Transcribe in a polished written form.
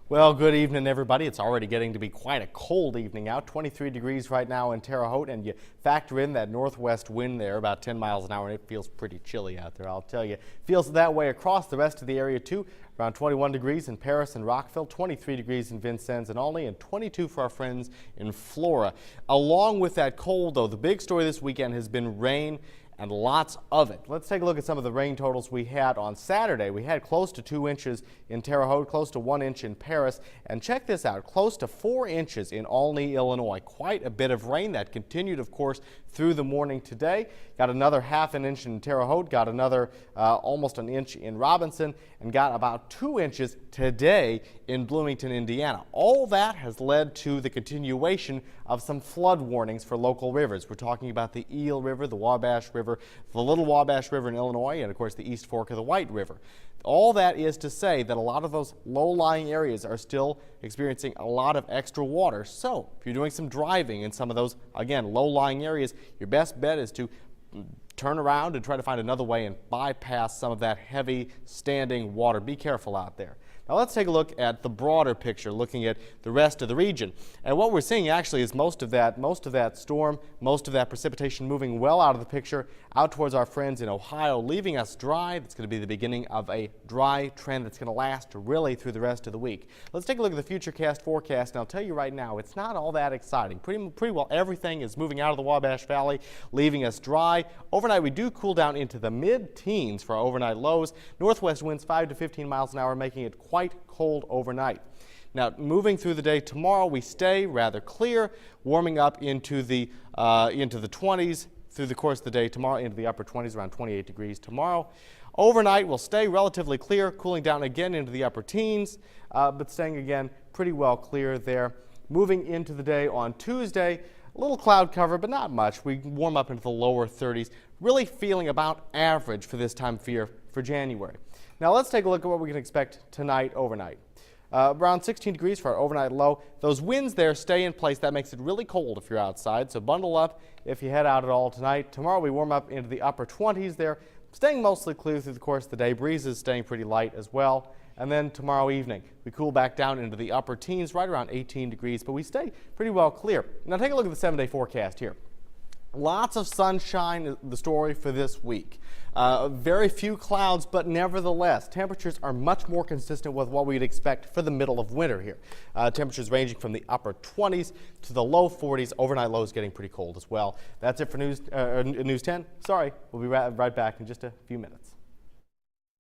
Well, good evening, everybody. It's already getting to be quite a cold evening out. 23 degrees right now in Terre Haute, and you factor in that northwest wind there, about 10 miles an hour, and it feels pretty chilly out there, I'll tell you. Feels that way across the rest of the area, too. Around 21 degrees in Paris and Rockville, 23 degrees in Vincennes and Olney, and 22 for our friends in Flora. Along with that cold, though, the big story this weekend has been rain and lots of it. Let's take a look at some of the rain totals we had on Saturday. We had close to 2 inches in Terre Haute, close to 1 inch in Paris, and check this out, close to 4 inches in Olney, Illinois. Quite a bit of rain that continued, of course, through the morning today. Got another half an inch in Terre Haute, got another almost an inch in Robinson, and got about 2 inches today in Bloomington, Indiana. All that has led to the continuation of some flood warnings for local rivers. We're talking about the Eel River, the Wabash River, the Little Wabash River in Illinois, and of course the East Fork of the White River. All that is to say that a lot of those low-lying areas are still experiencing a lot of extra water. So if you're doing some driving in some of those, again, low-lying areas, your best bet is to turn around and try to find another way and bypass some of that heavy standing water. Be careful out there. Now let's take a look at the broader picture, looking at the rest of the region. And what we're seeing actually is most of that storm, most of that precipitation moving well out of the picture, out towards our friends in Ohio, leaving us dry. That's going to be the beginning of a dry trend that's going to last really through the rest of the week. Let's take a look at the Futurecast forecast, and I'll tell you right now, it's not all that exciting. Pretty well everything is moving out of the Wabash Valley, leaving us dry. Overnight, we do cool down into the mid-teens for our overnight lows. Northwest winds 5 to 15 miles an hour, making it quite cold overnight. Now, moving through the day tomorrow, we stay rather clear, warming up into the 20s through the course of the day tomorrow, into the upper 20s, around 28 degrees tomorrow. Overnight, we'll stay relatively clear, cooling down again into the upper teens, but staying again pretty well clear there. Moving into the day on Tuesday, a little cloud cover, but not much. We warm up into the lower 30s, really feeling about average for this time of year for January. Now let's take a look at what we can expect tonight overnight. Around 16 degrees for our overnight low. Those winds there stay in place. That makes it really cold if you're outside, so bundle up if you head out at all tonight. Tomorrow we warm up into the upper 20s there, staying mostly clear through the course of the day. Breezes staying pretty light as well. And then tomorrow evening, we cool back down into the upper teens, right around 18 degrees, but we stay pretty well clear. Now take a look at the 7-day forecast here. Lots of sunshine is the story for this week. Very few clouds, but nevertheless, temperatures are much more consistent with what we'd expect for the middle of winter here. Temperatures ranging from the upper 20s to the low 40s. Overnight lows getting pretty cold as well. That's it for News 10. Sorry, we'll be right back in just a few minutes.